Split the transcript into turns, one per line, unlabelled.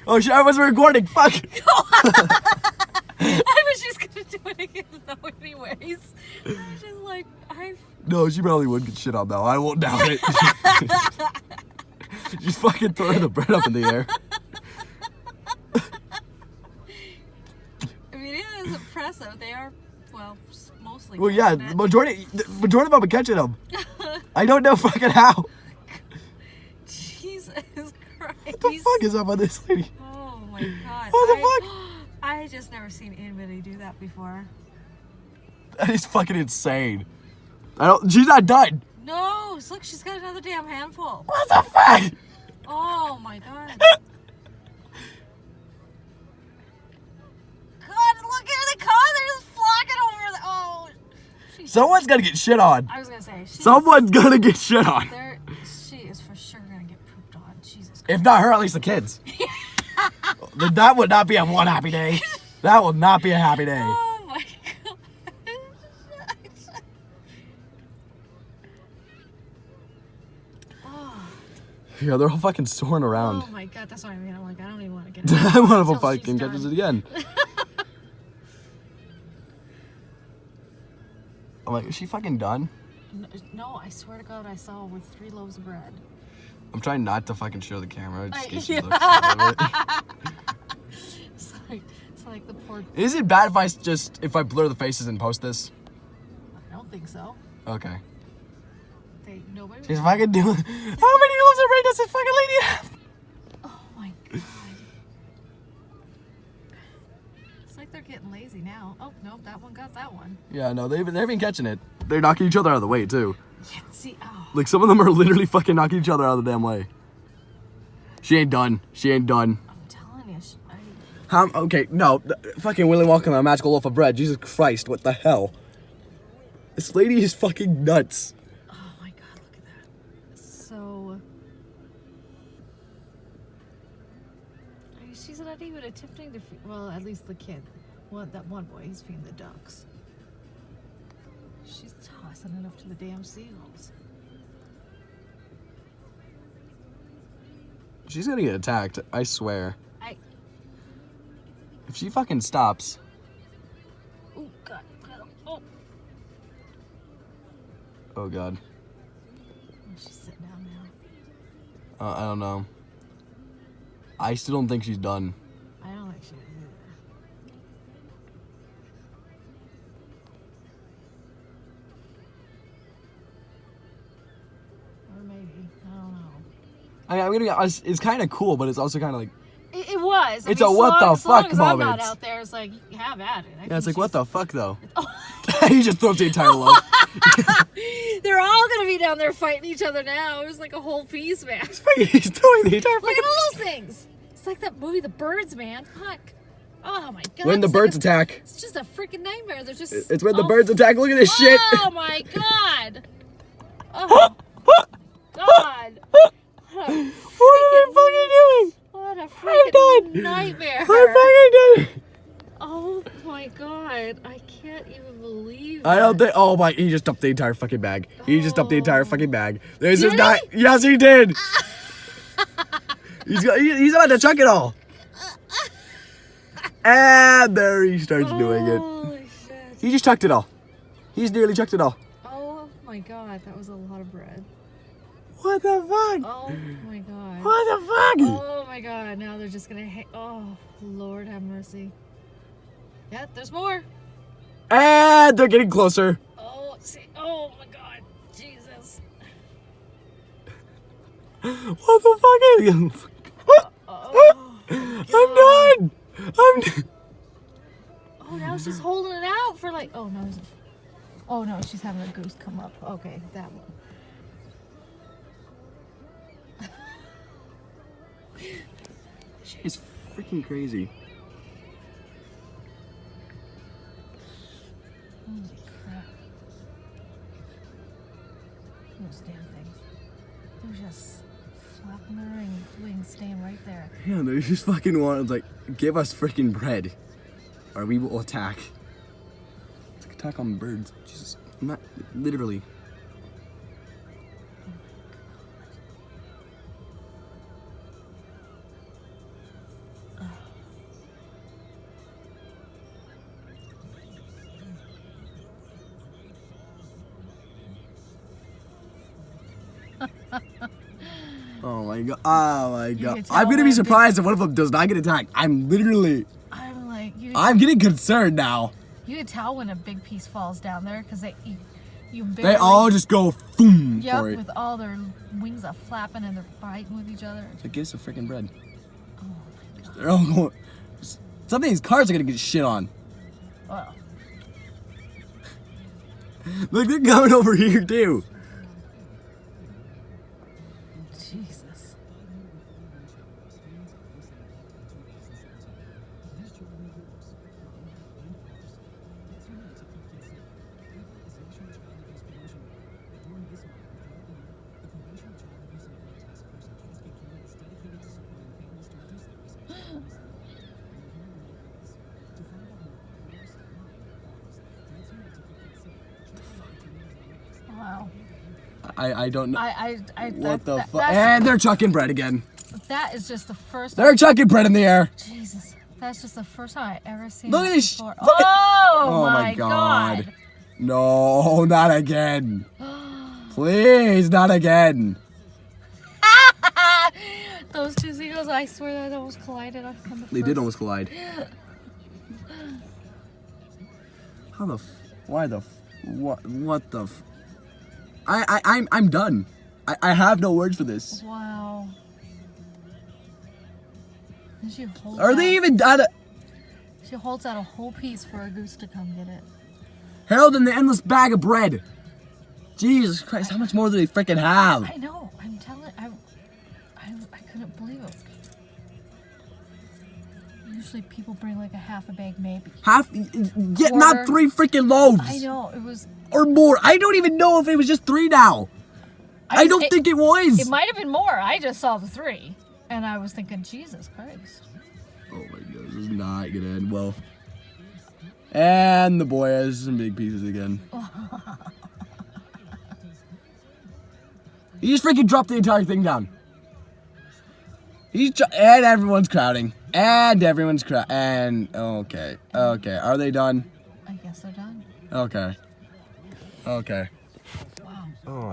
Oh shit, I wasn't recording. Fuck.
I was just gonna do it again though anyways. I was just like,
No, she probably would get shit on though. I won't doubt it. Just fucking throwing the bread up in the air.
I mean, it is impressive. They are, well, mostly.
Well, yeah,
catching
the majority of them are catching them. I don't know fucking how.
Jesus Christ.
What the fuck is up with this lady?
Oh my god.
What the fuck?
I just never seen anybody do that before.
That is fucking insane. She's not done.
No, look, she's got another damn handful.
What the fuck?
Oh my god. God, look at the car. They're just flocking over the. Oh.
Someone's gonna get shit on.
I was gonna say.
Someone's gonna get shit on.
She is for sure gonna get pooped on. Jesus Christ.
If not her, at least the kids. That would not be a one happy day. That would not be a happy day.
Oh my god. Oh.
Yeah, they're all fucking soaring around.
Oh my god, that's what I mean. I'm like, I don't even want to get it.
One of them
Until
fucking
she's
catches
done.
it again. I'm like, is she fucking done?
No, I swear to God, I saw with 3 loaves of bread.
I'm trying not to fucking show the camera. Just in case she
Yeah.
looks at it.
It's like the poor.
Is it bad if I blur the faces and post this?
I don't think so.
Okay.
Nobody.
She's fucking doing. How many loaves of bread does this fucking lady have?
Oh my god. It's like they're getting lazy now. Oh no, that one got that one.
Yeah, no, they've been catching it. They're knocking each other out of the way too.
Yeah. See. Oh.
Like some of them are literally fucking knocking each other out of the damn way. She ain't done. She ain't done.
I'm telling you.
Okay, no, fucking Willy Wonka and a magical loaf of bread. Jesus Christ, what the hell? This lady is fucking nuts.
Oh my god, look at that. So. She's not even attempting to. Well, at least the kid. That one boy, he's feeding the ducks. She's tossing it up to the damn seagulls.
She's gonna get attacked, I swear. If she fucking stops.
Oh god. Oh.
Oh god.
She's sitting down now.
I don't know. I still don't think she's done.
I don't think she is either. Or maybe. I don't know.
I'm gonna be honest, it's kind of cool, but it's also kind of like.
It was.
It's a what the fuck
as I'm not
moment.
out there, it's like, have at it.
Yeah, it's like, what the fuck, though?
Oh.
He just throws the entire loaf.
They're all gonna be down there fighting each other now. It was like a whole peace match.
He's throwing the entire
Look
fucking.
at all those things. It's like that movie, The Birds, man. Fuck. Oh my god.
When the
it's
birds
like
attack.
It's just a freaking nightmare. They're just.
It's when the birds attack. Look at this shit.
Oh my god. Oh god. What
am I fucking doing?
What a freaking nightmare.
I'm fucking done.
Oh my god. I can't even believe it.
I don't think. Oh my! He just dumped the entire fucking bag. He just dumped the entire fucking bag. There's
Did
this guy. Yes, he did. He's about to chuck it all. And there he starts doing it.
Holy shit.
He just chucked it all. He's nearly chucked it all.
Oh my god, that was a lot of bread.
What the fuck?
Oh my god.
What the fuck?
Oh my god, now they're just gonna oh, Lord have mercy. Yeah, there's more.
And they're getting closer.
Oh, see, oh my god, Jesus.
What the fuck?
Oh,
I'm done.
oh, now she's holding it out for like, oh no. Oh no, she's having a goose come up. Okay, that one.
She is freaking crazy.
Holy crap. Those damn things. They're just flapping their wings, staying right there.
Yeah, they just fucking want like, give us freaking bread, or we will attack. It's like attack on birds. Jesus, I'm not literally. Oh my god. Oh my god.
can tell
I'm gonna be
when
surprised if one of them does not get attacked. I'm
like,
getting concerned now.
you can tell when a big piece falls down there because you barely.
They all just go boom
Yep,
for it.
with all their wings are flapping and they're fighting with each other.
So give us some freaking bread.
Oh my god.
They're all going. Some of these cars are gonna get shit on.
Well,
Look, they're coming over here too.
Jesus. Wow.
I don't know. What the fuck? And they're chucking bread again.
That is just the first
They're chucking bread in the air.
Jesus. That's just the first time I ever seen
Look
that
at this.
before.
Look at-
Oh my god.
No, not again. Please, not again.
Those two seagulls, I swear that almost collided on the
They did almost collide. How the why the what the I'm done. I have no words for this.
Wow. And she holds
Are they even done?
She holds out a whole piece for a goose to come get it.
Harold and the endless bag of bread. Jesus Christ, how much more do they freaking have?
I know. I'm telling. I couldn't believe it. Usually people bring like a half a bag, maybe.
Half, yet not 3 freaking loaves.
I know it was.
Or more. I don't even know if it was just 3 now. I don't think it was.
It might have been more. I just saw the 3, and I was thinking, Jesus Christ.
Oh my god, this is not gonna end well. And the boy has some big pieces again. He just freaking dropped the entire thing down. And everyone's crowding. And everyone's and okay. Okay. Are they done?
I guess they're done.
Okay. Okay.
Wow.
Oh.